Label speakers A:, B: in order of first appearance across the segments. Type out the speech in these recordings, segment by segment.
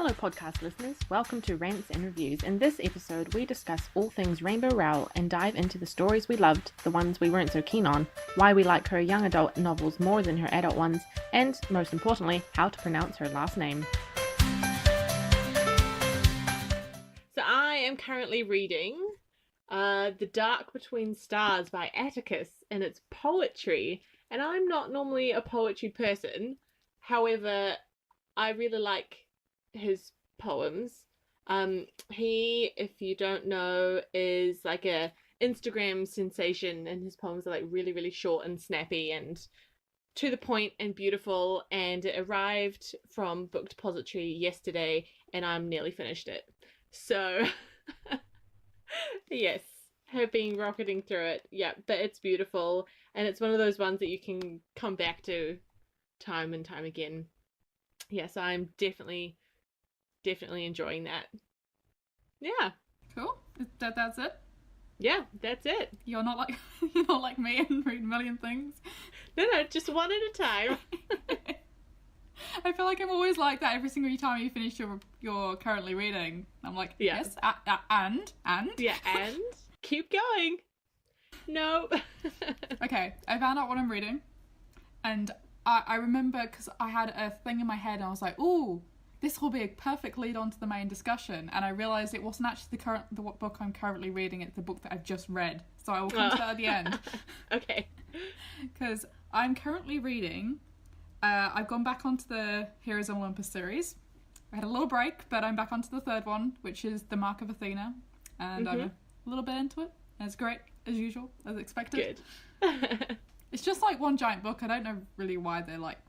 A: Hello podcast listeners, welcome to Rants and Reviews. In this episode we discuss all things Rainbow Rowell and dive into the stories we loved, the ones we weren't so keen on, why we like her young adult novels more than her adult ones, and most importantly, how to pronounce her last name. So I am currently reading The Dark Between Stars by Atticus, and it's poetry, and I'm not normally a poetry person. However, I really like his poems. He, if you don't know, is like a Instagram sensation, and his poems are like really, really short and snappy and to the point and beautiful, and it arrived from Book Depository yesterday and I'm nearly finished it. So yes, have been rocketing through it. Yeah, but it's beautiful, and it's one of those ones that you can come back to time and time again. Yes, I'm definitely enjoying that. Yeah.
B: Cool. That's it?
A: Yeah, that's it.
B: You're not like me and read a million things.
A: No, just one at a time.
B: I feel like I'm always like that every single time you finish your currently reading. I'm like, yeah. Yes, and?
A: Yeah, and? Keep going. No.
B: Okay, I found out what I'm reading, and I remember because I had a thing in my head and I was like, ooh, this will be a perfect lead on to the main discussion, and I realised it wasn't actually the book I'm currently reading, it's the book that I've just read, so I will come to that at the end.
A: Okay.
B: Because I'm currently reading, I've gone back onto the Heroes of Olympus series. I had a little break, but I'm back onto the third one, which is The Mark of Athena, and I'm a little bit into it, and it's great, as usual, as expected.
A: Good.
B: It's just like one giant book. I don't know really why they're like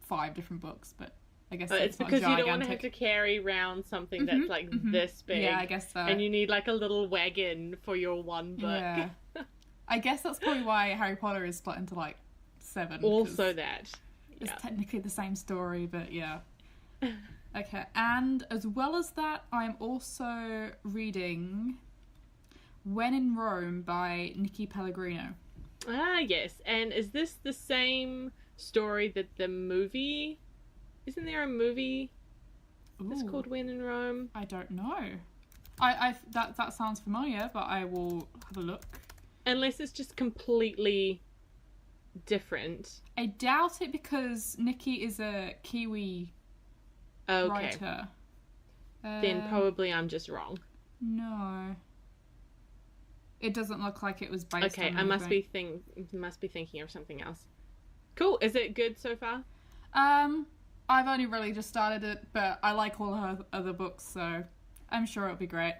B: 5 different books, but I guess
A: it's because you don't want to have to carry around something that's like this big.
B: Yeah, I guess so.
A: And you need like a little wagon for your one book.
B: Yeah. I guess that's probably why Harry Potter is split into like 7.
A: Also that.
B: It's technically the same story, but yeah. Okay, and as well as that, I'm also reading When in Rome by Nikki Pellegrino.
A: Ah, yes. And is this the same story that the movie... Isn't there a movie that's called When in Rome?
B: I don't know. That sounds familiar, but I will have a look.
A: Unless it's just completely different.
B: I doubt it, because Nikki is a Kiwi writer.
A: Then probably I'm just wrong.
B: No. It doesn't look like it was based on anything.
A: I must be thinking of something else. Cool. Is it good so far?
B: I've only really just started it, but I like all her other books, so I'm sure it'll be great.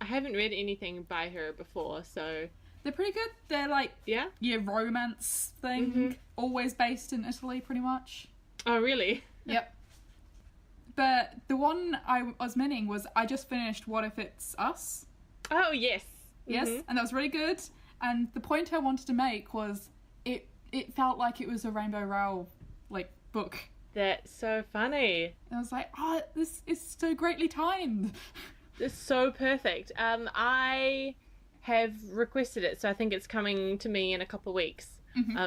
A: I haven't read anything by her before, so...
B: They're pretty good. They're like, your romance thing, always based in Italy, pretty much.
A: Oh, really?
B: Yep. But the one I was meaning was, I just finished What If It's Us?
A: Oh, yes.
B: Yes, and that was really good. And the point I wanted to make was, it felt like it was a Rainbow Rowell, like, book.
A: That's so funny.
B: And I was like, oh, this is so greatly timed.
A: It's so perfect. I have requested it, so I think it's coming to me in a couple of weeks.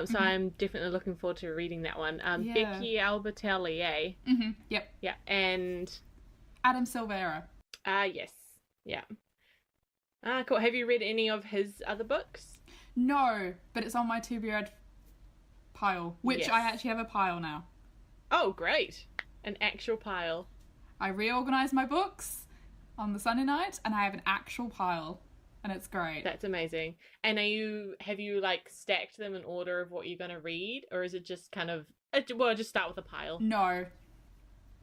A: So I'm definitely looking forward to reading that one. Becky Albertelli, eh?
B: Yep.
A: Yeah, and...
B: Adam Silvera.
A: Yes. Yeah. Cool. Have you read any of his other books?
B: No, but it's on my to-be-read pile, which I actually have a pile now.
A: Oh, great. An actual pile.
B: I reorganised my books on the Sunday night, and I have an actual pile, and it's great.
A: That's amazing. And have you like stacked them in order of what you're going to read, or is it just kind of, just start with a pile?
B: No.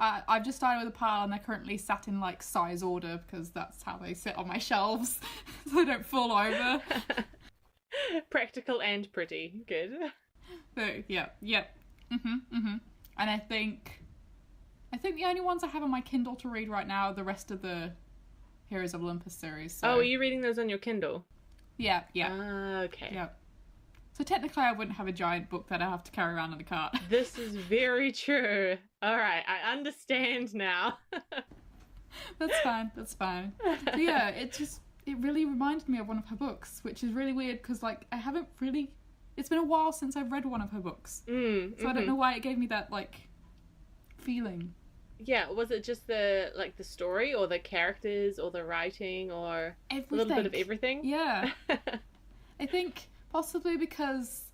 B: I've just started with a pile, and they're currently sat in like size order, because that's how they sit on my shelves, so they don't fall over.
A: Practical and pretty. Good.
B: So, yeah. And I think the only ones I have on my Kindle to read right now are the rest of the Heroes of Olympus series. So.
A: Oh, are you reading those on your Kindle?
B: Yeah.
A: Okay.
B: Yeah. So technically I wouldn't have a giant book that I have to carry around in a cart.
A: This is very true. Alright, I understand now.
B: That's fine. But yeah, it really reminded me of one of her books, which is really weird, because like it's been a while since I've read one of her books. So I don't know why it gave me that like feeling.
A: Yeah, was it just the like the story or the characters or the writing or a little bit of
B: Everything.
A: everything?
B: Yeah. I think possibly because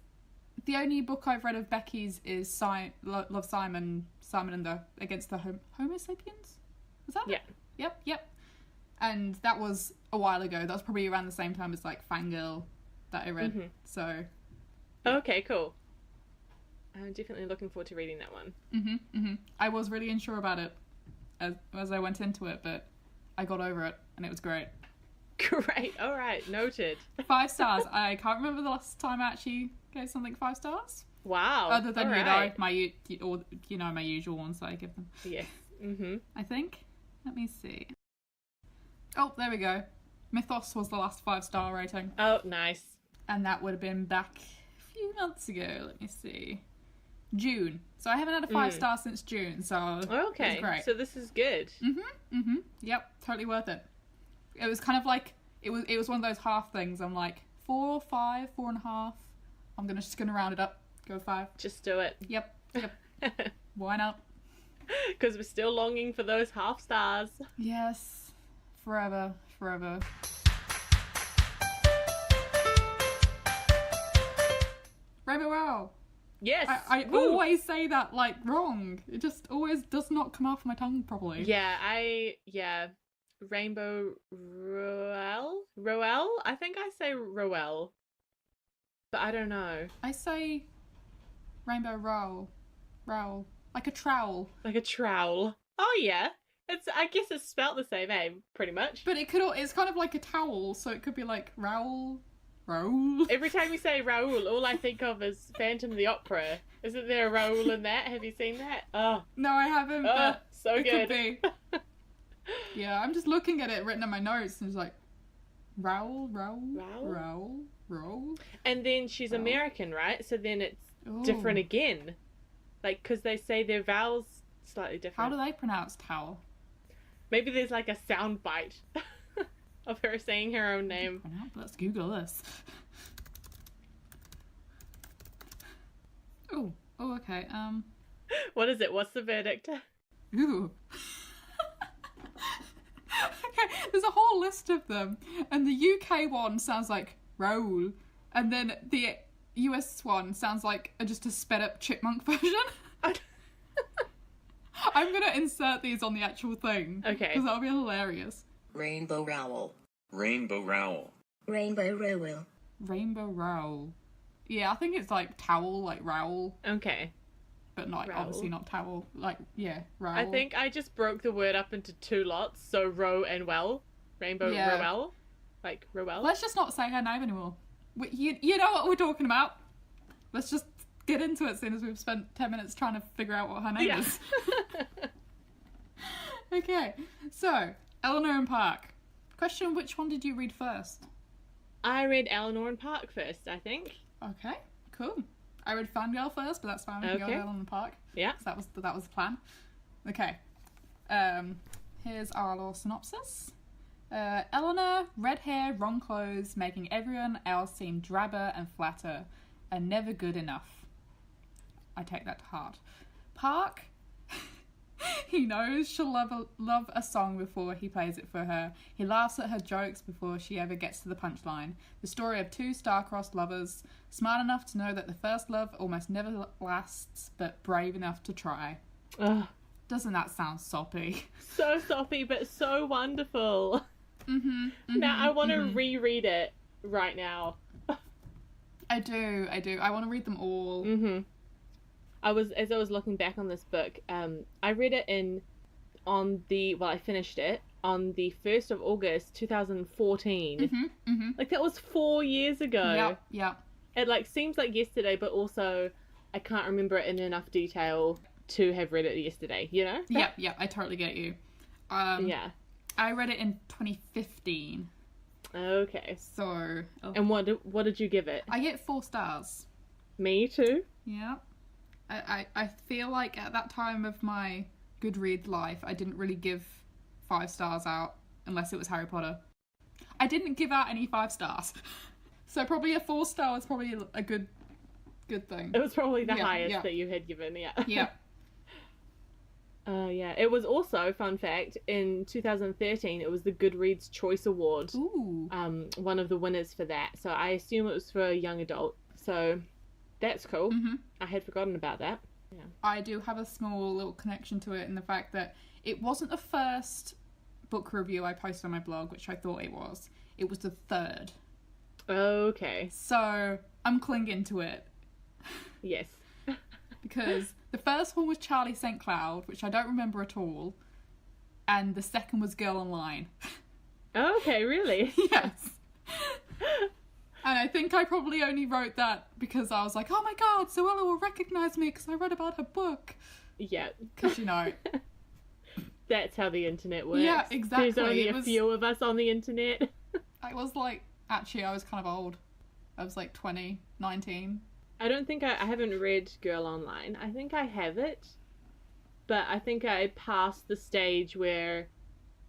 B: the only book I've read of Becky's is Love Simon, Simon and the Against the Homo sapiens. Was that?
A: Yeah.
B: Yep, yep. And that was a while ago. That was probably around the same time as like Fangirl that I read.
A: Mhm.
B: So.
A: Okay, cool. I'm definitely looking forward to reading that one.
B: I was really unsure about it as I went into it, but I got over it and it was great.
A: Great. All right. Noted.
B: 5 stars. I can't remember the last time I actually gave something 5 stars.
A: Wow.
B: Other than
A: all
B: you
A: right.
B: know my usual ones that I give them.
A: Yes. Mhm.
B: I think. Let me see. Oh, there we go. Mythos was the last 5-star rating,
A: Oh, nice.
B: and that would have been back a few months ago. Let me see. June. So I haven't had a 5-star since June. So
A: Okay.
B: it's great.
A: So this is good.
B: Yep, totally worth it. It was kind of like it was one of those half things. I'm like 4, 5, 4.5. I'm just gonna round it up. Go 5.
A: Just do it.
B: Yep. Why not?
A: Because we're still longing for those half stars.
B: Yes. Forever. Rainbow Rowell.
A: Yes.
B: I
A: Woo.
B: always say that like wrong. It just always does not come off my tongue properly.
A: Yeah. Rainbow Rowell? Rowell? I think I say Rowell. But I don't know.
B: I say Rainbow Rowell. Like a trowel.
A: Like a trowel. Oh yeah. I guess it's spelt the same, pretty much.
B: But it's kind of like a towel, so it could be like Rowell. Roll.
A: Every time you say Raoul, all I think of is Phantom of the Opera. Isn't there a Raoul in that? Have you seen that? Oh,
B: No, I haven't, but
A: so
B: it
A: good.
B: could be. Yeah, I'm just looking at it written in my notes, and it's like, Rowell.
A: And then she's
B: Raoul.
A: American, right? So then it's
B: Ooh.
A: different again. Like, because they say their vowels slightly
B: How
A: different.
B: do they pronounce towel?
A: Maybe there's like a sound bite of her saying her own name.
B: Let's Google this. Oh, okay.
A: What is it? What's the verdict?
B: Ooh. Okay, there's a whole list of them, and the UK one sounds like roll, and then the US one sounds like just a sped up chipmunk version. I'm gonna insert these on the actual thing.
A: Okay.
B: Because that'll be hilarious.
C: Rainbow Rowell.
D: Rainbow Rowell.
C: Rainbow Rowell.
B: Rainbow Rowell. Yeah, I think it's like towel, like Rowell,
A: Okay.
B: but not
A: Rowell.
B: obviously not towel. Like Rowell.
A: I think I just broke the word up into 2 lots, so row and well. Rainbow
B: Yeah.
A: Rowell. Like Rowell.
B: Let's just not say her name anymore. You know what we're talking about. Let's just get into it, seeing as we've spent 10 minutes trying to figure out what her name is. Okay, so Eleanor and Park. Question: which one did you read first?
A: I read Eleanor and Park first, I think.
B: Okay, cool. I read Fangirl first, but that's fine. We can go
A: Okay.
B: with Eleanor and Park.
A: Yeah.
B: 'Cause that was the plan. Okay. Here's our little synopsis. Eleanor, red hair, wrong clothes, making everyone else seem drabber and flatter, and never good enough. I take that to heart. Park, he knows she'll love a song before he plays it for her. He laughs at her jokes before she ever gets to the punchline. The story of 2 star-crossed lovers, smart enough to know that the first love almost never lasts, but brave enough to try.
A: Ugh.
B: Doesn't that sound soppy?
A: So soppy, but so wonderful. Now I want to reread it right now.
B: I do. I want to read them all.
A: As I was looking back on this book, I read it I finished it on the 1st of August 2014. Like that was 4 years ago.
B: Yeah.
A: It like seems like yesterday, but also I can't remember it in enough detail to have read it yesterday, you know?
B: Yeah, I totally get you.
A: Yeah.
B: I read it in 2015.
A: Okay.
B: So...
A: And what did you give it?
B: I get 4 stars.
A: Me too.
B: Yeah. I feel like at that time of my Goodreads life, I didn't really give 5 stars out, unless it was Harry Potter. I didn't give out any 5 stars. So probably a 4 star was probably a good thing.
A: It was probably the
B: Yeah,
A: highest
B: yeah.
A: that you had given, yeah.
B: Yeah.
A: Yeah, it was also, fun fact, in 2013, it was the Goodreads Choice Award.
B: Ooh.
A: One of the winners for that. So I assume it was for a young adult. So that's cool.
B: Mm-hmm.
A: I had forgotten about that. Yeah.
B: I do have a small little connection to it in the fact that it wasn't the first book review I posted on my blog, which I thought it was. It was the third.
A: Okay.
B: So I'm clinging to it.
A: Yes.
B: Because the first one was Charlie St. Cloud, which I don't remember at all. And the second was Girl Online.
A: Okay, really?
B: Yes. And I think I probably only wrote that because I was like, oh my god, Zoella will recognise me because I read about her book.
A: Yeah.
B: Because, you know.
A: That's how the internet works.
B: Yeah, exactly.
A: There's only a few of us on the internet.
B: I was like, actually, I was kind of old. I was like 20, 19.
A: I don't think I haven't read Girl Online. I think I have it. But I think I passed the stage where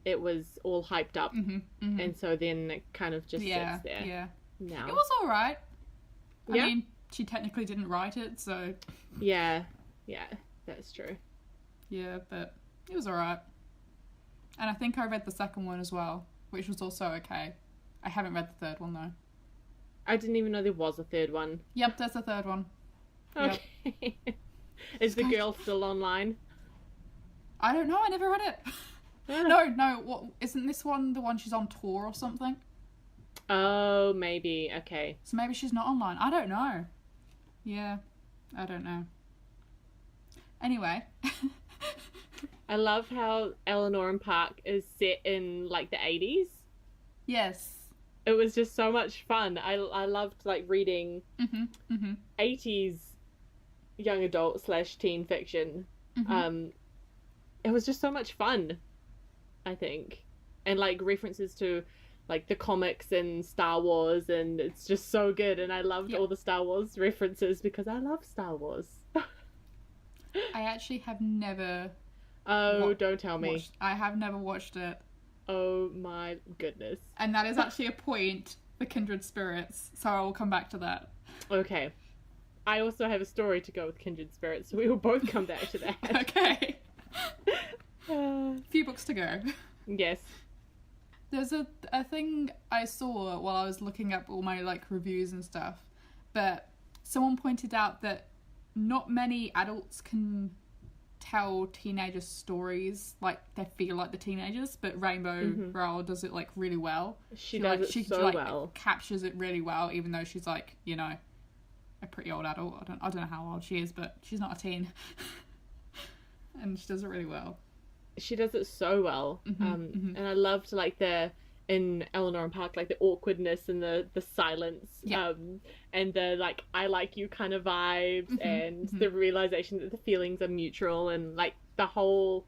A: it was all hyped up.
B: Mm-hmm, mm-hmm.
A: And so then it kind of just sits there.
B: Yeah.
A: Now.
B: It was alright. I
A: Yeah.
B: mean, she technically didn't write it, so...
A: Yeah, that's true.
B: Yeah, but it was alright. And I think I read the second one as well, which was also okay. I haven't read the third one, though.
A: I didn't even know there was a third one.
B: Yep, there's a third one.
A: Okay.
B: Yep.
A: Is the girl still online?
B: I don't know, I never read it. No, what, isn't this one the one she's on tour or something?
A: Oh, maybe. Okay.
B: So maybe she's not online. I don't know. Yeah, I don't know. Anyway.
A: I love how Eleanor and Park is set in, like, the 80s.
B: Yes.
A: It was just so much fun. I loved, like, reading 80s young adult / teen fiction. It was just so much fun, I think. And, like, references to, like, the comics and Star Wars, and it's just so good. And I loved all the Star Wars references because I love Star Wars.
B: I actually have never...
A: Oh, don't tell me.
B: I have never watched it.
A: Oh my goodness.
B: And that is actually a point for Kindred Spirits, so I will come back to that.
A: Okay. I also have a story to go with Kindred Spirits, so we will both come back to that.
B: Okay. A few books to go.
A: Yes.
B: There's a thing I saw while I was looking up all my, like, reviews and stuff, but someone pointed out that not many adults can tell teenager stories like they feel like the teenagers, but Rainbow Rowell does it, like, really well.
A: She does it so well.
B: Captures it really well, even though she's, like, you know, a pretty old adult. I don't know how old she is, but she's not a teen. And she does it really well.
A: She does it so well. And I loved, like, in Eleanor and Park, like, the awkwardness and the silence, and the, like, I like you kind of vibes, and the realization that the feelings are mutual, and, like, the whole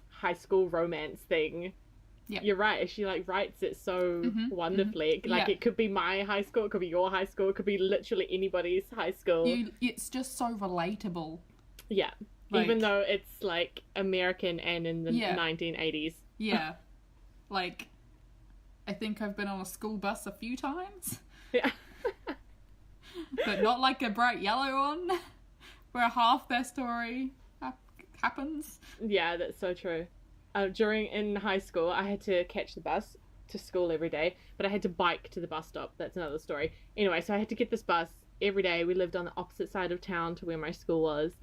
A: high school romance thing. Yeah, you're right. She, like, writes it so wonderfully. Like, it could be my high school, it could be your high school, it could be literally anybody's high school.
B: It's just so relatable.
A: Yeah. Like, even though it's, like, American and in the 1980s.
B: Yeah. Like, I think I've been on a school bus a few times.
A: Yeah.
B: But not like a bright yellow one, where half their story happens.
A: Yeah, that's so true. In high school, I had to catch the bus to school every day, but I had to bike to the bus stop. That's another story. Anyway, so I had to get this bus every day. We lived on the opposite side of town to where my school was.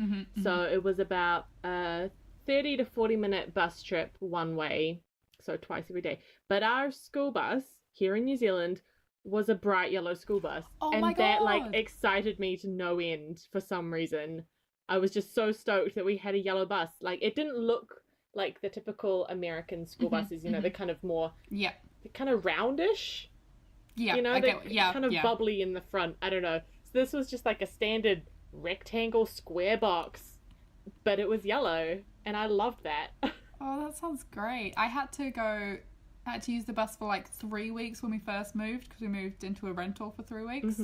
A: So it was about a 30 to 40 minute bus trip one way, so twice every day. But our school bus here in New Zealand was a bright yellow school bus.
B: Oh,
A: and
B: my
A: that,
B: God.
A: like, excited me to no end for some reason. I was just so stoked that we had a yellow bus. Like, it didn't look like the typical American school buses, you know, they're kind of more...
B: Yeah.
A: They're kind of roundish.
B: Yeah,
A: you know, they're kind of bubbly in the front. I don't know. So this was just like a standard rectangle square box, but it was yellow, and I loved that.
B: Oh, that sounds great. I had to use the bus for like 3 weeks when we first moved, because we moved into a rental for 3 weeks.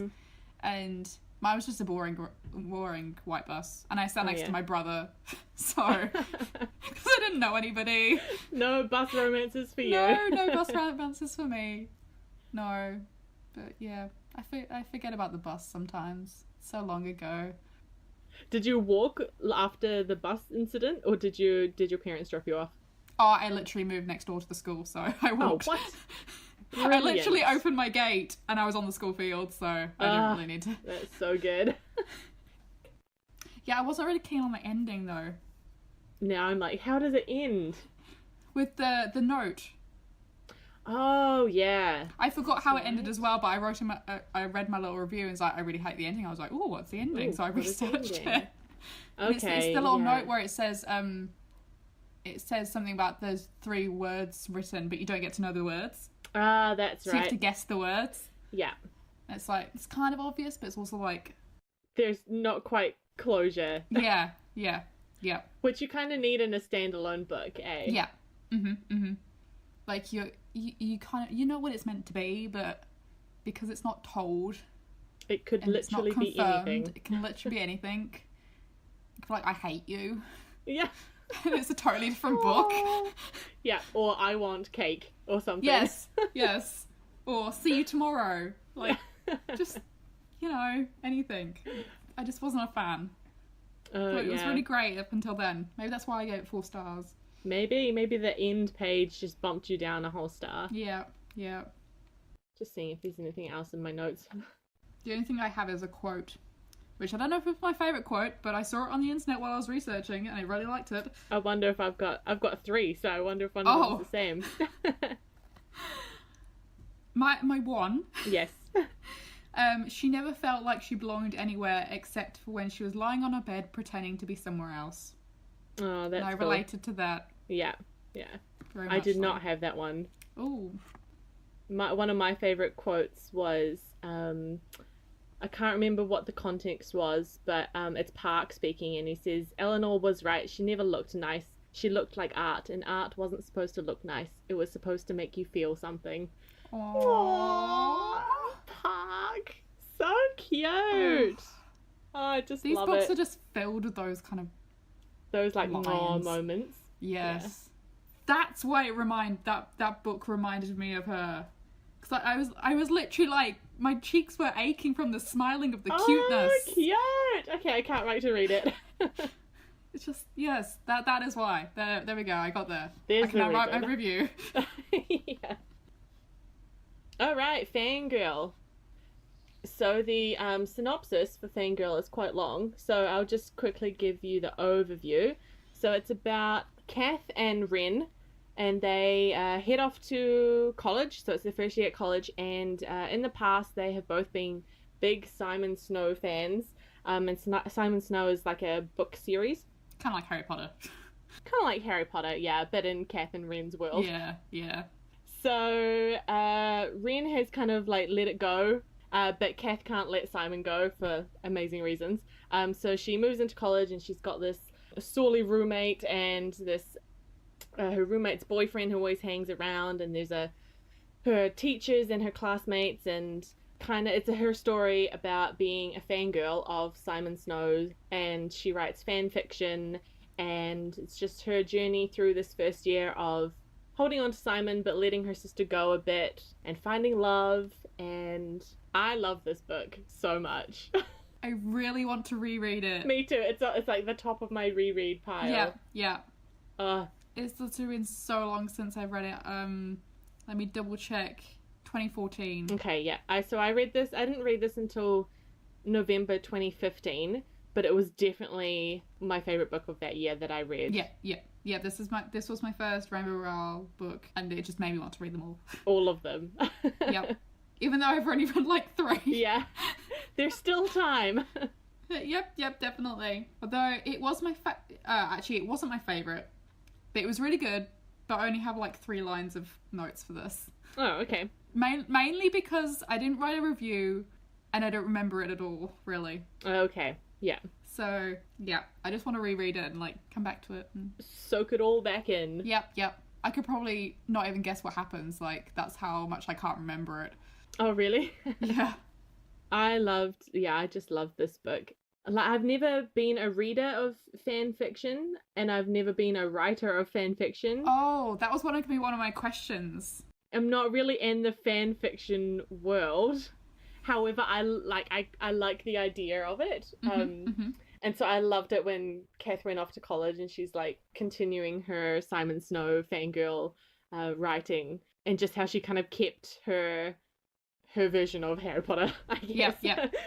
B: And mine was just a boring white bus, and I sat next to my brother, so because I didn't know anybody.
A: No bus romances for you.
B: No bus romances for me. No, but yeah, I forget about the bus sometimes. So long ago.
A: Did you walk after the bus incident, or did your parents drop you off?
B: Oh, I literally moved next door to the school, so I walked.
A: Oh, what?
B: I literally opened my gate and I was on the school field, so I didn't really need to.
A: That's so good.
B: Yeah, I wasn't really keen on the ending though.
A: Now I'm like, how does it end?
B: With the note.
A: Oh yeah.
B: I forgot how it ended as well, but I read my little review and was like, I really hate the ending. I was like, oh, what's the ending?
A: Ooh,
B: so I
A: what is the
B: researched
A: ending?
B: it.
A: Okay.
B: It's the little note where it says something about there's 3 words written, but you don't get to know the words.
A: Ah, that's
B: so
A: right.
B: You have to guess the words.
A: Yeah.
B: It's like, it's kind of obvious, but it's also like...
A: There's not quite closure.
B: Yeah.
A: Which you kind of need in a standalone book, eh?
B: Yeah. Like, you kind of... You know what it's meant to be, but because it's not told...
A: It could literally be anything.
B: It can literally be anything. Like, I hate you.
A: Yeah.
B: It's a totally different book.
A: Yeah, or I want cake or something.
B: Yes. Or see you tomorrow. Like, just, anything. I just wasn't a fan. But it was really great up until then. Maybe that's why I gave it 4 stars.
A: Maybe the end page just bumped you down a whole star.
B: Yeah.
A: Just seeing if there's anything else in my notes.
B: The only thing I have is a quote. Which I don't know if it's my favourite quote, but I saw it on the internet while I was researching and I really liked it.
A: I wonder if I've got 3, so I wonder if one of them is the same.
B: My one.
A: Yes.
B: She never felt like she belonged anywhere except for when she was lying on her bed pretending to be somewhere else.
A: Oh, that's
B: and I
A: cool.
B: related to that.
A: Yeah.
B: Very
A: I
B: much
A: did
B: so.
A: not have that one.
B: Ooh.
A: One of my favourite quotes was, I can't remember what the context was, but it's Park speaking, and he says, Eleanor was right, she never looked nice. She looked like art, and art wasn't supposed to look nice. It was supposed to make you feel something.
B: Aww.
A: Park! So cute! Oh, I just
B: These
A: love
B: books
A: it.
B: are just filled with those kind of...
A: Those, like,
B: lines.
A: moments.
B: Yes.
A: Yeah.
B: That's why that book reminded me of her. Because I was literally like, my cheeks were aching from the smiling of the cuteness.
A: Oh, cute! Okay, I can't wait to read it.
B: It's just, yes, that is why. There we go, I got there.
A: There's
B: I can now write my review.
A: Yeah. Alright, Fangirl. So the synopsis for Fangirl is quite long, so I'll just quickly give you the overview. So it's about Kath and Ren, and they head off to college, so it's their first year at college, and in the past they have both been big Simon Snow fans, and Simon Snow is like a book series.
B: Kind of like Harry Potter.
A: Kind of like Harry Potter, yeah, but in Kath and Ren's world.
B: Yeah.
A: So Ren has kind of like let it go, but Kath can't let Simon go for amazing reasons. So she moves into college, and she's got this sorely roommate, and this her roommate's boyfriend who always hangs around, and there's her teachers and her classmates, and kind of it's her story about being a fangirl of Simon Snow, and she writes fan fiction, and it's just her journey through this first year of holding on to Simon but letting her sister go a bit and finding love. And I love this book so much.
B: I really want to reread it.
A: Me too. It's like the top of my reread pile.
B: Yeah. It's literally been so long since I've read it. Let me double check. 2014.
A: Okay, yeah. I read this. I didn't read this until November 2015, but it was definitely my favorite book of that year that I read.
B: Yeah. This was my first Rainbow Rowell book, and it just made me want to read them all.
A: All of them.
B: Yep. Even though I've only read like 3.
A: Yeah. There's still time.
B: Yep, definitely. Although it was actually it wasn't my favorite, but it was really good. But I only have like 3 lines of notes for this.
A: Oh, okay.
B: Mainly because I didn't write a review, and I don't remember it at all, really.
A: Okay. Yeah.
B: So yeah, I just want to reread it and like come back to it. And...
A: soak it all back in.
B: Yep. I could probably not even guess what happens. Like that's how much I can't remember it.
A: Oh, really?
B: Yeah.
A: I just loved this book. Like, I've never been a reader of fan fiction, and I've never been a writer of fan fiction.
B: Oh, that was going to be one of my questions.
A: I'm not really in the fan fiction world. However, I like the idea of it. And so I loved it when Kath went off to college and she's like continuing her Simon Snow fangirl writing, and just how she kind of kept her version of Harry Potter, I guess,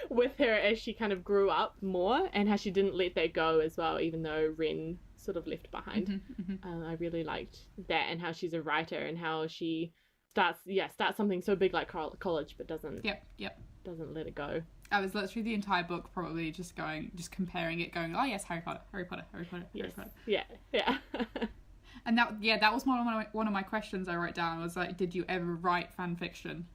A: with her as she kind of grew up more, and how she didn't let that go as well, even though Ren sort of left behind. I really liked that, and how she's a writer and how she starts something so big like college, but doesn't let it go.
B: I was literally the entire book probably just comparing it, going, oh yes, Harry Potter.
A: Yeah.
B: And that was one of my questions I wrote down, was like, did you ever write fan fiction?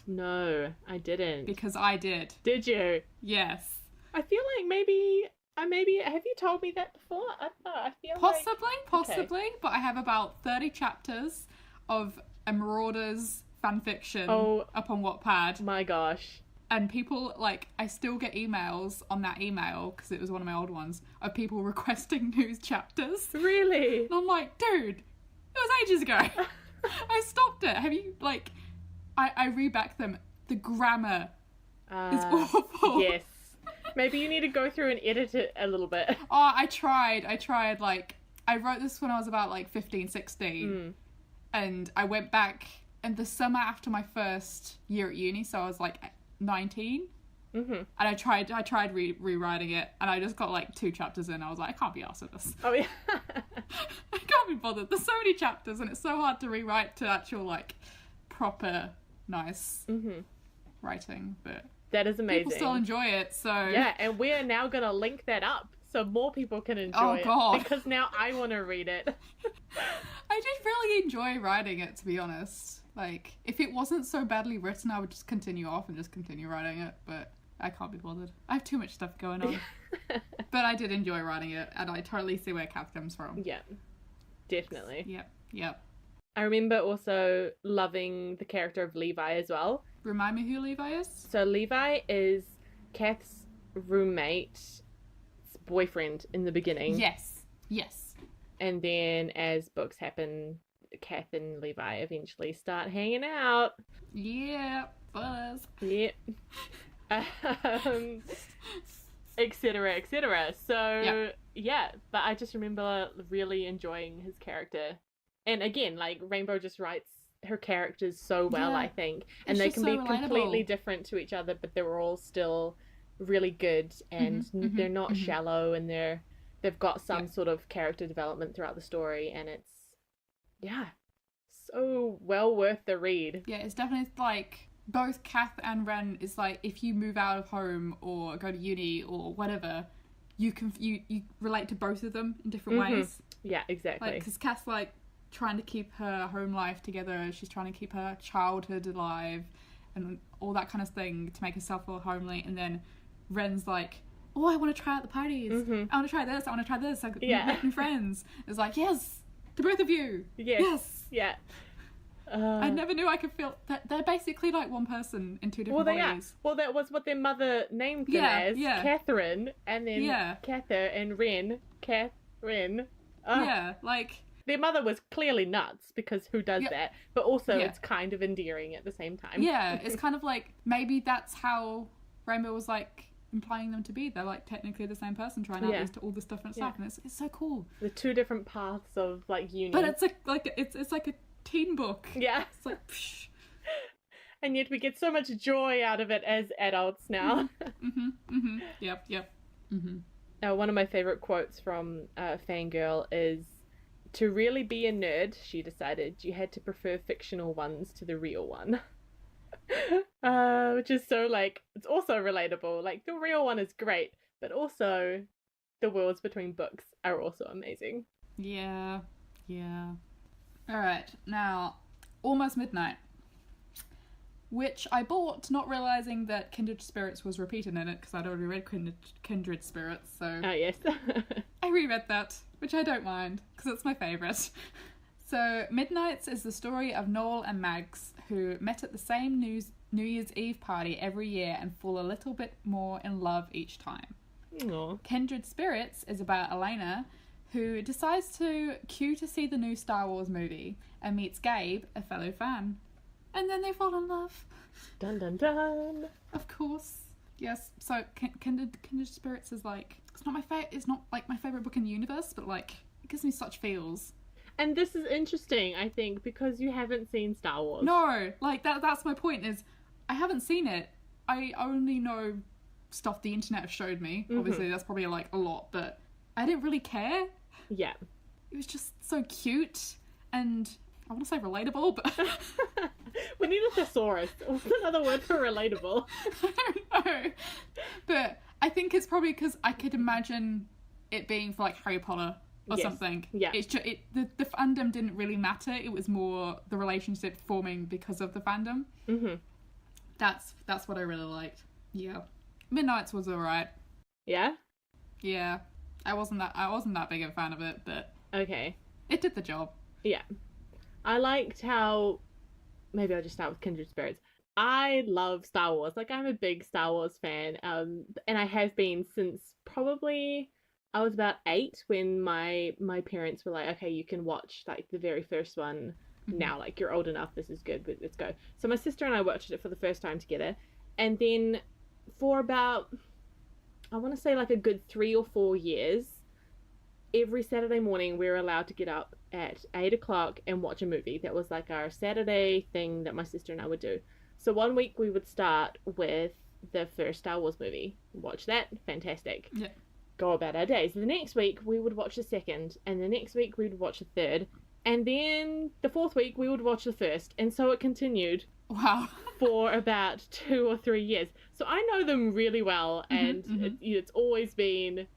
A: No, I didn't.
B: Because I did.
A: Did you?
B: Yes.
A: I feel like maybe have you told me that before? I don't know. I feel
B: possibly, okay. But I have about 30 chapters of a Marauders fan fiction up on Wattpad.
A: My gosh.
B: And people, like, I still get emails on that email, because it was one of my old ones, of people requesting new chapters.
A: Really?
B: And I'm like, dude, it was ages ago. I stopped it. Have you, like, I reback them. The grammar is awful.
A: Yes. Maybe you need to go through and edit it a little bit.
B: Oh, I tried, like, I wrote this when I was about, like, 15, 16. And I went back, and the summer after my first year at uni, so I was, like, 19, and I tried rewriting it, and I just got like 2 chapters in. I was like, I can't be arsed with this.
A: Oh yeah.
B: I can't be bothered. There's so many chapters, and it's so hard to rewrite to actual like proper nice writing. But
A: that is amazing.
B: People still enjoy it, so
A: yeah. And we are now gonna link that up so more people can enjoy it. Because now I want to read it.
B: I just really enjoy writing it, to be honest. Like, if it wasn't so badly written, I would just continue writing it, but I can't be bothered. I have too much stuff going on. But I did enjoy writing it, and I totally see where Kath comes from.
A: Yeah, definitely.
B: Yep.
A: I remember also loving the character of Levi as well.
B: Remind me who Levi is?
A: So Levi is Kath's roommate's boyfriend in the beginning.
B: Yes.
A: And then as books happen, Kath and Levi eventually start hanging out.
B: Yeah, buzz.
A: Yep. etc. So, yeah, but I just remember really enjoying his character. And again, like, Rainbow just writes her characters so well, I think. And they can be completely different to each other, but they're all still really good, and they're not shallow, and they've got some sort of character development throughout the story, and it's so well worth the read. Yeah,
B: it's definitely like both Kath and Ren is like, if you move out of home or go to uni or whatever, you relate to both of them in different ways.
A: Yeah, exactly.
B: Like, because Kath's like trying to keep her home life together, she's trying to keep her childhood alive and all that kind of thing to make herself feel homely, and then Ren's like, oh, I want to try out the parties. I want to try this. I could make new friends. It's like, yes, to both of you.
A: Yes. Yeah.
B: I never knew I could feel that they're basically like one person in 2 different bodies.
A: Well, that was what their mother named them as. Catherine, and then Cather and Ren. Catherine.
B: Like,
A: their mother was clearly nuts, because who does that? But also it's kind of endearing at the same time.
B: Yeah, it's kind of like, maybe that's how Rainbow was like implying them to be. They're like technically the same person trying out all this different stuff, and it's so cool.
A: The 2 different paths of like uni.
B: But it's like it's like a teen book.
A: Yeah.
B: It's like psh.
A: And yet we get so much joy out of it as adults now.
B: Yep.
A: Now, one of my favorite quotes from Fangirl is, to really be a nerd, she decided you had to prefer fictional ones to the real one. Which is so, like, it's also relatable. Like, the real one is great, but also the worlds between books are also amazing.
B: Yeah. Alright, now, Almost Midnight, which I bought not realising that Kindred Spirits was repeated in it, because I'd already read Kindred Spirits, so...
A: Oh, yes.
B: I reread that, which I don't mind, because it's my favourite. So, Midnights is the story of Noel and Mags, who met at the same New Year's Eve party every year and fall a little bit more in love each time.
A: Aww.
B: Kindred Spirits is about Elena, who decides to queue to see the new Star Wars movie and meets Gabe, a fellow fan. And then they fall in love.
A: Dun dun dun.
B: Of course. Yes, so Kindred Spirits is like it's not it's not like my favorite book in the universe, but like it gives me such feels.
A: And this is interesting, I think, because you haven't seen Star Wars.
B: No, like that's my point, is I haven't seen it. I only know stuff the internet showed me. Obviously that's probably like a lot, but I didn't really care.
A: Yeah.
B: It was just so cute and I want to say relatable, but
A: We need a thesaurus. What's another word for relatable?
B: I don't know. But I think it's probably because I could imagine it being for like Harry Potter or
A: Yes.
B: something.
A: Yeah.
B: It's just the fandom didn't really matter. It was more the relationship forming because of the fandom.
A: Mm-hmm.
B: That's what I really liked. Yeah. Midnight's was alright.
A: Yeah?
B: Yeah. I wasn't that big a fan of it, but
A: Okay.
B: it did the job.
A: Yeah. I liked how... Maybe I'll just start with Kindred Spirits. I love Star Wars. Like, I'm a big Star Wars fan. And I have been since probably... I was about 8 when my parents were like, okay, you can watch, like, the very first one now. Like, you're old enough. This is good. But let's go. So my sister and I watched it for the first time together. And then for about... I want to say like a good 3 or 4 years, every Saturday morning we were allowed to get up at 8 o'clock and watch a movie. That was like our Saturday thing that my sister and I would do. So one week we would start with the first Star Wars movie. Watch that. Fantastic.
B: Yeah.
A: Go about our days. The next week we would watch the second, and the next week we would watch the third, and then the fourth week we would watch the first, and so it continued
B: Wow.
A: for about 2 or 3 years. So I know them really well, and it's always been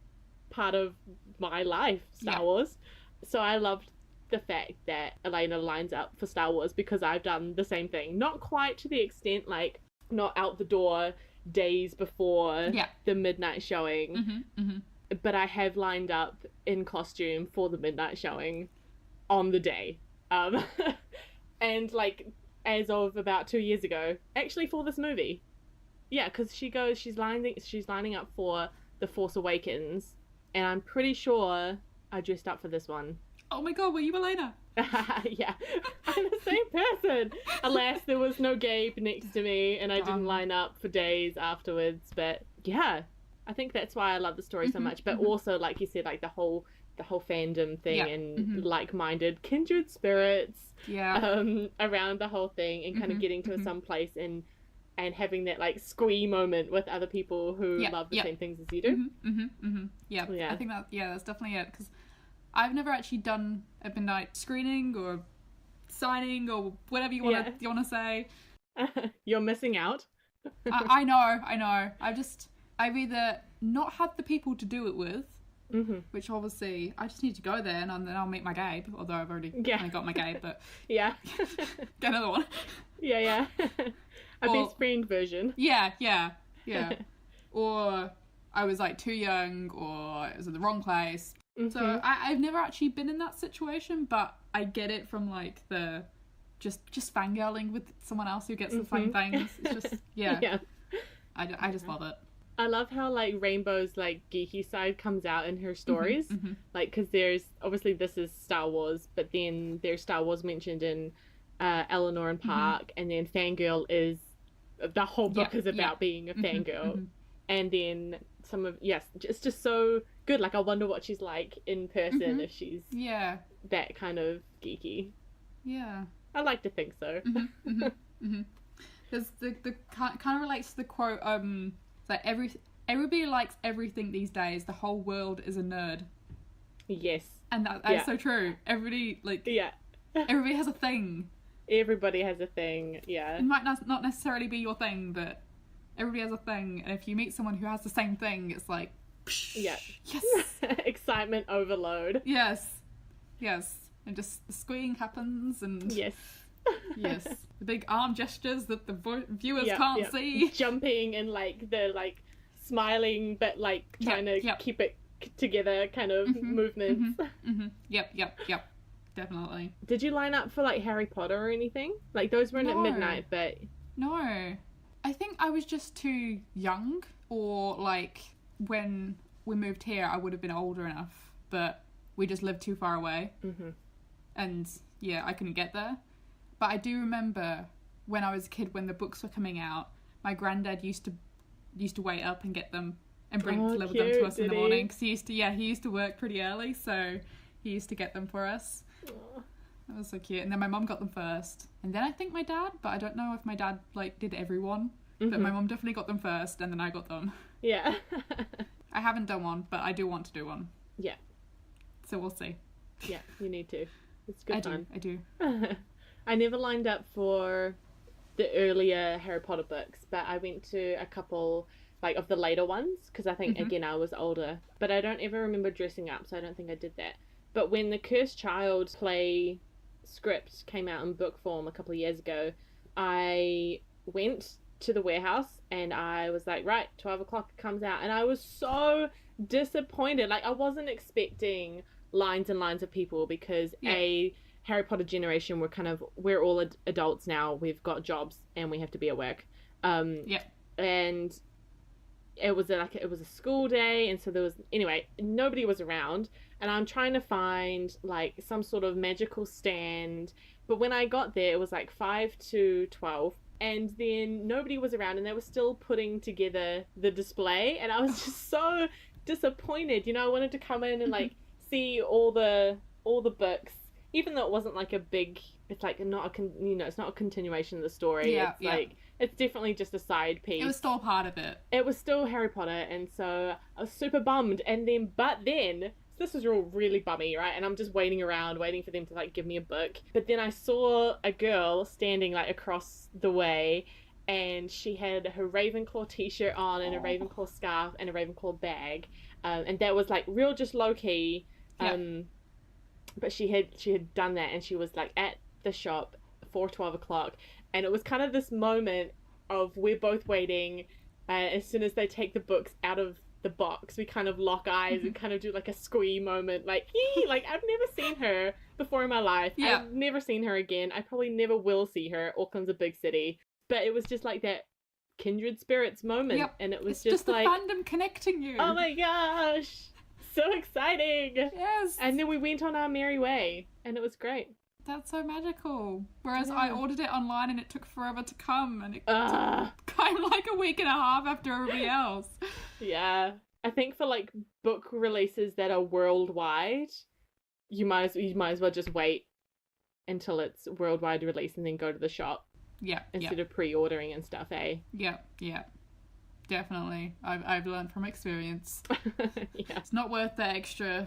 A: part of my life, Star Wars. So I loved the fact that Elena lines up for Star Wars, because I've done the same thing. Not quite to the extent, like, not out the door days before the midnight showing, but I have lined up in costume for the midnight showing on the day. And, like, as of about 2 years ago, actually for this movie. Yeah, because she's lining up for The Force Awakens, and I'm pretty sure I dressed up for this one.
B: Oh my god, were you Elena?
A: Yeah, I'm the same person. Alas, there was no Gabe next to me, and I didn't line up for days afterwards. But yeah, I think that's why I love the story so much. But also, like you said, like the whole fandom thing and like-minded kindred spirits around the whole thing, and kind of getting to some place and having that like squee moment with other people who love the same things as you do.
B: Yeah,
A: Yeah.
B: I think that's definitely it, because I've never actually done a midnight screening or signing or whatever you want to say.
A: You're missing out.
B: I know. I've either not had the people to do it with, which obviously I just need to go there and then I'll meet my Gabe, although I've already only got my Gabe, but
A: Yeah.
B: get another one.
A: Yeah. A best friend version.
B: Yeah. Or I was like too young, or it was in the wrong place. So I've never actually been in that situation, but I get it from like the just fangirling with someone else who gets the same things. It's just
A: Yeah.
B: I just love it.
A: I love how like Rainbow's like geeky side comes out in her stories, like, because there's obviously this is Star Wars, but then there's Star Wars mentioned in Eleanor and Park, and then Fangirl is the whole book is about being a fangirl, and then it's just so good. Like, I wonder what she's like in person, if she's that kind of geeky.
B: Yeah,
A: I like to think so.
B: There's the kind of relates to the quote, that everybody likes everything these days. The whole world is a nerd.
A: Yes,
B: and that's so true. Everybody everybody has a thing.
A: Everybody has a thing. Yeah,
B: it might not necessarily be your thing, but everybody has a thing. And if you meet someone who has the same thing, it's like, yes,
A: excitement overload.
B: Yes, and just the squeeing happens, and
A: yes,
B: the big arm gestures that the viewers can't see,
A: jumping and like the like smiling but like trying to keep it together kind of movements.
B: Yep, definitely.
A: Did you line up for like Harry Potter or anything? Like, those weren't at midnight, but
B: no, I think I was just too young, or like when we moved here I would have been older enough, but we just lived too far away, and I couldn't get there. But I do remember when I was a kid, when the books were coming out, my granddad used to wait up and get them and deliver them to us in the morning. Because he used to work pretty early, so he used to get them for us.
A: Aww.
B: That was so cute. And then my mum got them first, and then I think my dad, but I don't know if my dad like did everyone. But my mum definitely got them first, and then I got them.
A: Yeah.
B: I haven't done one, but I do want to do one.
A: Yeah.
B: So we'll see.
A: Yeah, you need to. It's good fun.
B: I do.
A: I never lined up for the earlier Harry Potter books, but I went to a couple like of the later ones because I think again I was older, but I don't ever remember dressing up, so I don't think I did that. But when the Cursed Child play script came out in book form a couple of years ago, I went to the warehouse and I was like, right, 12 o'clock it comes out, and I was so disappointed. Like, I wasn't expecting lines and lines of people because Harry Potter generation, we're all adults now, we've got jobs and we have to be at work, and it was a school day, and so nobody was around, and I'm trying to find like some sort of magical stand, but when I got there it was like 5 to 12, and then nobody was around and they were still putting together the display, and I was just so disappointed. I wanted to come in and like see all the books, even though it wasn't like a big, it's like not it's not a continuation of the story. Like it's definitely just a side piece.
B: It was still part of it.
A: It was still Harry Potter, and so I was super bummed. But then this was really bummy, right? And I'm just waiting for them to like give me a book. But then I saw a girl standing like across the way, and she had her Ravenclaw t-shirt on and a Ravenclaw scarf and a Ravenclaw bag, and that was like real just low key. But she had done that, and she was like at the shop for 12 o'clock, and it was kind of this moment of we're both waiting. As soon as they take the books out of the box, we kind of lock eyes and kind of do like a squee moment, like like I've never seen her before in my life. I've never seen her again. I probably never will see her. Auckland's a big city, but it was just like that kindred spirits moment, and it was
B: it's
A: just
B: the
A: like
B: fandom connecting you.
A: Oh my gosh, so exciting.
B: Yes.
A: And then we went on our merry way, and it was great.
B: That's so magical. Whereas I ordered it online and it took forever to come, and it came like a week and a half after everybody else.
A: Yeah. I think for like book releases that are worldwide, you might as well just wait until it's worldwide release and then go to the shop.
B: Yeah.
A: Instead of pre-ordering and stuff, eh?
B: Yeah. Definitely. I've learned from experience.
A: Yeah.
B: It's not worth the extra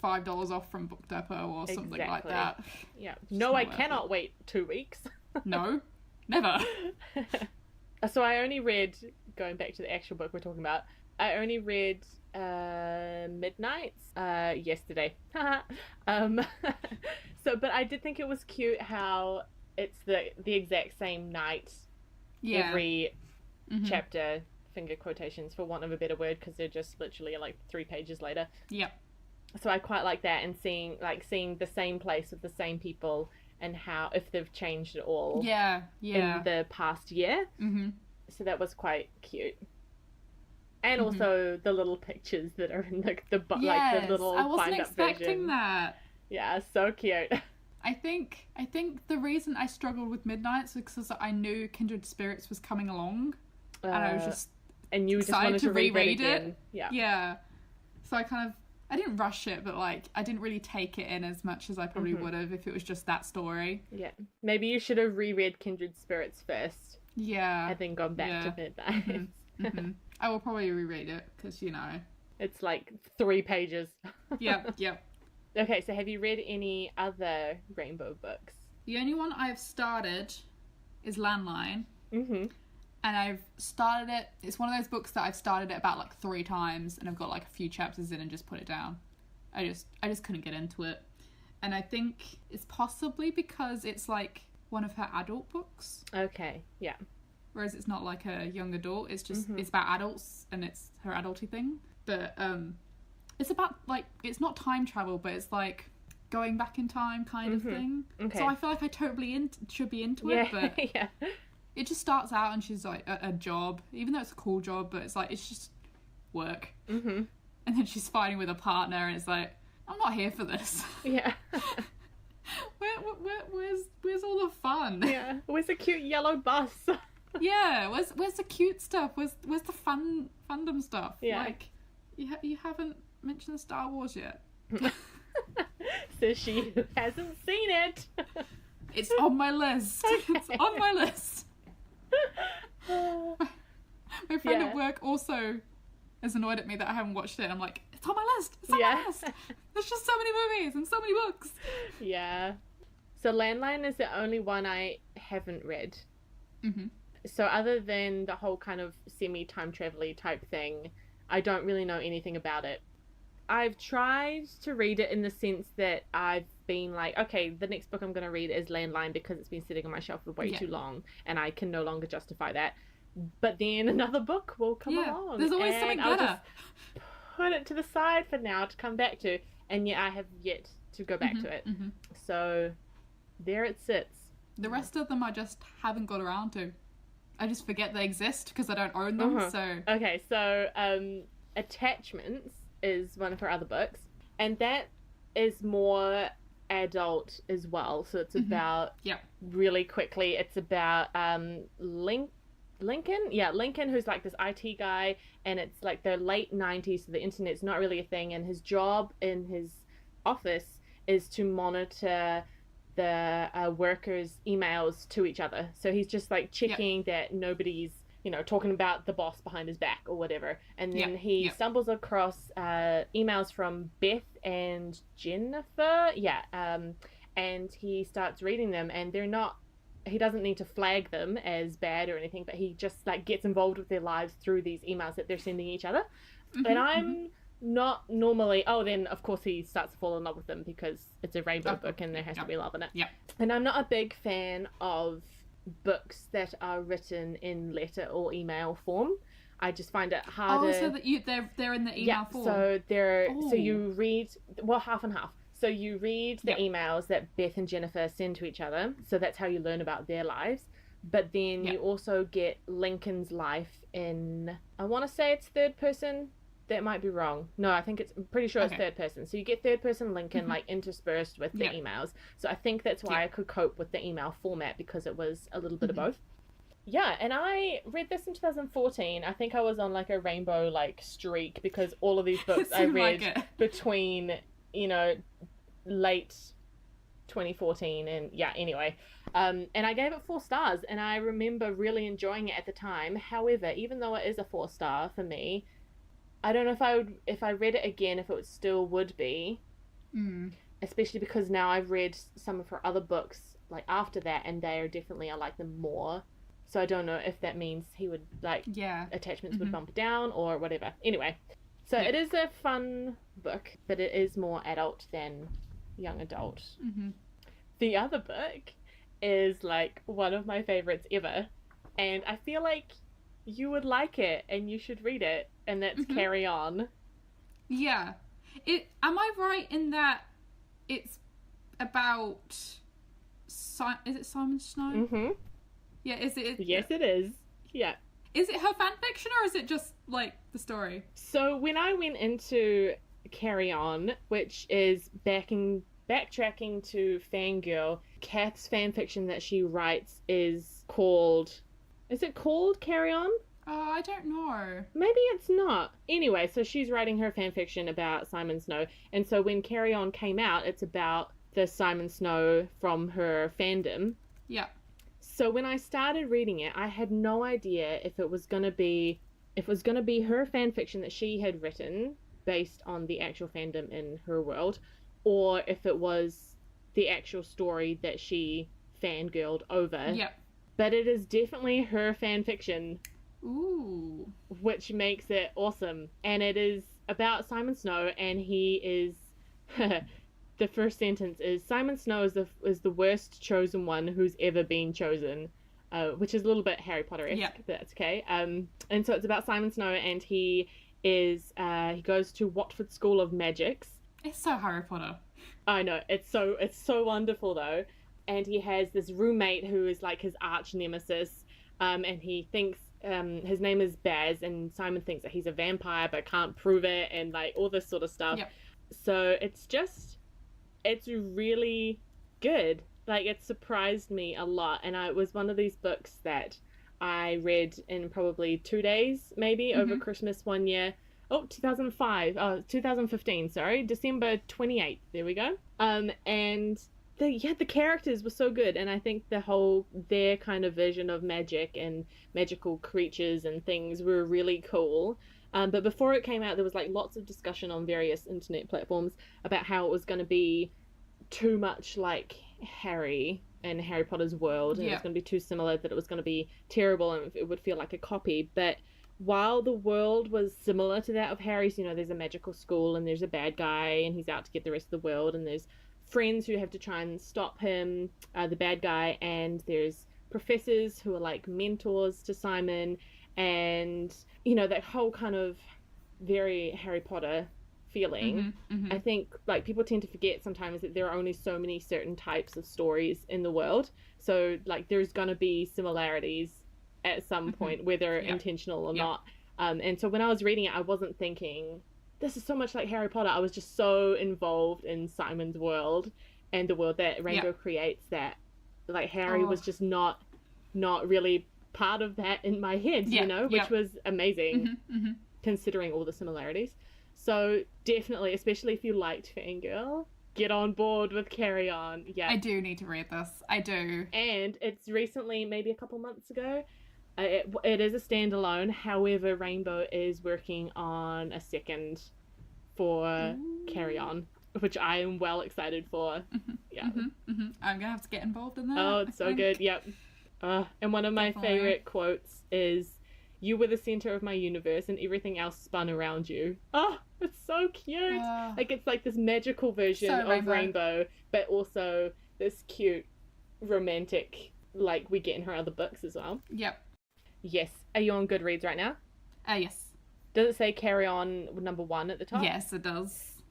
B: $5 off from Book Depot or something like that.
A: Yeah. No, I cannot wait 2 weeks.
B: No, never.
A: So I only read, going back to the actual book we're talking about, I only read Midnights yesterday. But I did think it was cute how it's the exact same night every chapter, finger quotations for want of a better word, because they're just literally like 3 pages later.
B: Yep.
A: So I quite like that, and seeing the same place with the same people and how, if they've changed at all in the past year. So that was quite cute. And also the little pictures that are in the like the little
B: I wasn't
A: bind-up
B: expecting
A: version.
B: that.
A: Yeah, so cute.
B: I think the reason I struggled with Midnights was because I knew Kindred Spirits was coming along, and I was just
A: and you just wanted to reread it.
B: Yeah. So I didn't rush it, but like I didn't really take it in as much as I probably would have if it was just that story. Yeah.
A: Maybe you should have reread Kindred Spirits first.
B: Yeah.
A: And then gone back to Midnight.
B: I will probably reread it because,
A: it's like 3 pages.
B: Yep.
A: Okay, so have you read any other Rainbow books?
B: The only one I've started is Landline. And I've started it. It's one of those books that I've started it about like 3 times, and I've got like a few chapters in and just put it down. I just couldn't get into it. And I think it's possibly because it's like one of her adult books.
A: Okay, yeah.
B: Whereas it's not like a young adult. It's just it's about adults, and it's her adulty thing. But it's about like, it's not time travel, but it's like going back in time kind of thing. Okay. So I feel like I totally should be into it, but it just starts out and she's like at a job, even though it's a cool job, but it's like, it's just work. And then she's fighting with a partner, and it's like, I'm not here for this. Yeah. Where's all the fun? Yeah. Where's
A: the cute yellow bus?
B: Yeah, where's the cute stuff? Where's the fandom stuff?
A: Yeah.
B: Like, you haven't mentioned Star Wars yet.
A: So she hasn't seen it.
B: It's on my list.
A: Okay.
B: It's on my list. My friend at work also is annoyed at me that I haven't watched it. I'm like, it's on my list. It's on my list. There's just so many movies and so many books.
A: Yeah. So Landline is the only one I haven't read.
B: Mm-hmm.
A: So other than the whole kind of semi-time travel-y type thing, I don't really know anything about it. I've tried to read it in the sense that I've been like, okay, the next book I'm going to read is Landline because it's been sitting on my shelf for way too long and I can no longer justify that. But then another book will come along.
B: There's always something
A: I'll
B: better.
A: just put it to the side for now to come back to. And yet I have yet to go back to it. Mm-hmm. So there it sits.
B: The rest of them I just haven't got around to. I just forget they exist because I don't own them. So
A: okay, so Attachments is one of her other books, and that is more adult as well. So it's about really quickly. It's about Lincoln, who's like this IT guy, and it's like the late 90s, so the internet's not really a thing, and his job in his office is to monitor the workers' emails to each other. So he's just like checking that nobody's, talking about the boss behind his back or whatever. And then he stumbles across emails from Beth and Jennifer. And he starts reading them, and he doesn't need to flag them as bad or anything, but he just like gets involved with their lives through these emails that they're sending each other. And I'm not normally, then of course he starts to fall in love with them because it's a rainbow book and there has to be love in it. And I'm not a big fan of books that are written in letter or email form. I just find it harder.
B: So that they're in the email form.
A: So so you read half and half. So you read the emails that Beth and Jennifer send to each other. So that's how you learn about their lives. But then you also get Lincoln's life in, I want to say it's third person. That might be wrong. No, I'm pretty sure it's third person. So you get third person Lincoln like interspersed with the emails. So I think that's why I could cope with the email format, because it was a little bit of both. Yeah, and I read this in 2014. I think I was on like a rainbow like streak because all of these books I read between, late 2014 and anyway. And I gave it 4 stars, and I remember really enjoying it at the time. However, even though it is a 4-star for me, I don't know if I read it again, if it still would be. Especially because now I've read some of her other books like after that, and I like them more. So I don't know if that means he would like Attachments would bump it down or whatever. Anyway, so it is a fun book, but it is more adult than young adult. The other book is like one of my favorites ever, and I feel like you would like it and you should read it, and that's Carry On. Yeah.
B: Am I right in that it's about is it Simon Snow? Yeah, is it?
A: Yes, it is. Yeah.
B: Is it her fan fiction, or is it just like the story?
A: So when I went into Carry On, which is backtracking to Fangirl, Kath's fan fiction that she writes is called Carry On?
B: Oh, I don't know.
A: Maybe it's not. Anyway, so she's writing her fan fiction about Simon Snow, and so when Carry On came out, it's about the Simon Snow from her fandom.
B: Yeah.
A: So when I started reading it, I had no idea if it was gonna be her fan fiction that she had written based on the actual fandom in her world, or if it was the actual story that she fangirled over.
B: Yeah.
A: But it is definitely her fan fiction.
B: Ooh.
A: Which makes it awesome. And it is about Simon Snow, and he is the first sentence is, Simon Snow is the worst chosen one who's ever been chosen, which is a little bit Harry Potter-esque, but that's okay. And so it's about Simon Snow, and he goes to Watford School of Magics.
B: It's so Harry Potter.
A: I know, it's so wonderful though. And he has this roommate who is like his arch nemesis, and he thinks his name is Baz, and Simon thinks that he's a vampire but can't prove it, and like all this sort of stuff. Yep. So it's really good. Like, it surprised me a lot, and it was one of these books that I read in probably 2 days, maybe, over Christmas one year. Oh, 2015, sorry. December 28th. There we go. And the characters were so good, and I think their kind of version of magic and magical creatures and things were really cool. But before it came out, there was like lots of discussion on various internet platforms about how it was going to be too much like Harry and Harry Potter's world, and it was going to be too similar, that it was going to be terrible and it would feel like a copy. But while the world was similar to that of Harry's, there's a magical school and there's a bad guy and he's out to get the rest of the world, and there's friends who have to try and stop him, the bad guy, and there's professors who are like mentors to Simon, and that whole kind of very Harry Potter feeling. I think like people tend to forget sometimes that there are only so many certain types of stories in the world, so like there's gonna be similarities at some point, whether intentional or not. And so when I was reading it, I wasn't thinking this is so much like Harry Potter. I was just so involved in Simon's world and the world that Rainbow creates, that like Harry was just not really part of that in my head, which was amazing considering all the similarities. So definitely, especially if you liked Fangirl, get on board with Carry On. Yeah,
B: I do need to read this. I do.
A: And it's recently, maybe a couple months ago, it is a standalone. However, Rainbow is working on a second for Carry On, which I am well excited for.
B: I'm gonna have to get involved in that.
A: Oh, it's so good. Yep. And one of my favorite quotes is, "You were the center of my universe and everything else spun around you." Oh, it's so cute. Like it's like this magical version of Rainbow, but also this cute romantic like we get in her other books as well.
B: Yep.
A: Yes. Are you on Goodreads right now?
B: Yes.
A: Does it say Carry On number 1 at the top?
B: Yes, it does.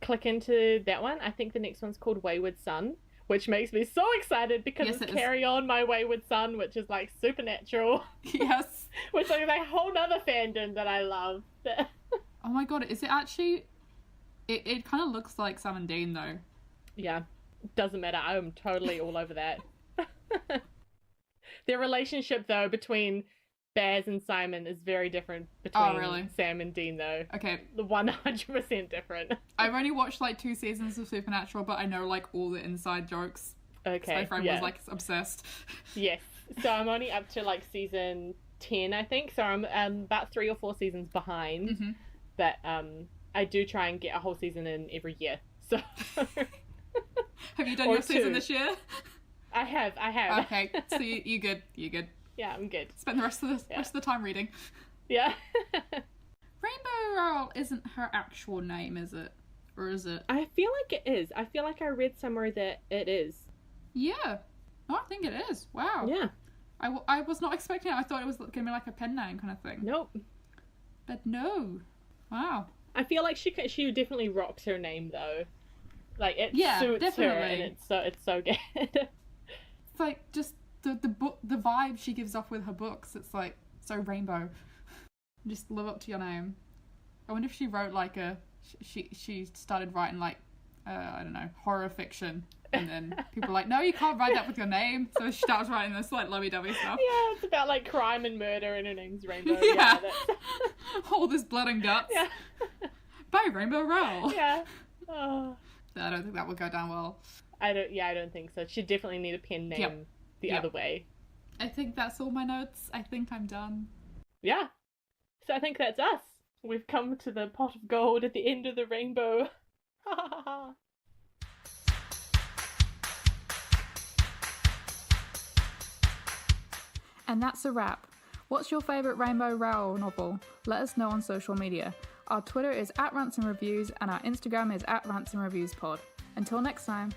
A: Click into that one. I think the next one's called Wayward Son, which makes me so excited because it's Carry On My Wayward Son, which is like supernatural.
B: Yes.
A: Which is a whole nother fandom that I love.
B: Oh my god, is it actually... It kind of looks like Sam and Dean though.
A: Yeah. Doesn't matter. I'm totally all over that. Their relationship though between Baz and Simon is very different between Sam and Dean though.
B: Okay.
A: 100% different.
B: I've only watched like 2 seasons of Supernatural, but I know like all the inside jokes.
A: Okay.
B: So my friend was like obsessed.
A: Yes. So I'm only up to like season 10, I think. So I'm about 3 or 4 seasons behind. But I do try and get a whole season in every year. So
B: have you done your season this year?
A: I have.
B: Okay. So you good. You good.
A: Yeah, I'm good.
B: Spend the rest of the time reading.
A: Yeah.
B: Rainbow Rowell isn't her actual name, is it? Or is it?
A: I feel like it is. I feel like I read somewhere that it is.
B: Yeah. No, I think it is. Wow.
A: Yeah.
B: I was not expecting it. I thought it was going to be like a pen name kind of thing.
A: Nope.
B: But no. Wow.
A: I feel like she definitely rocks her name though. Like it suits
B: definitely.
A: her, and it's so good.
B: It's like just the vibe she gives off with her books. It's like so rainbow. Just live up to your name. I wonder if she wrote like she started writing like I don't know, horror fiction, and then people were like, no, you can't write that with your name. So she starts writing this like lovey-dovey stuff.
A: Yeah, it's about like crime and murder, and her name's Rainbow.
B: Yeah, all this blood and guts.
A: Yeah.
B: By Rainbow Rowell.
A: Yeah. Oh.
B: I don't think that would go down well.
A: I don't think so. She'd definitely need a pen name the other way.
B: I think that's all my notes. I think I'm done.
A: Yeah. So I think that's us. We've come to the pot of gold at the end of the rainbow.
B: And that's a wrap. What's your favourite Rainbow Rowell novel? Let us know on social media. Our Twitter is @RantsandReviews and our Instagram is @RantsandReviewsPod. Until next time.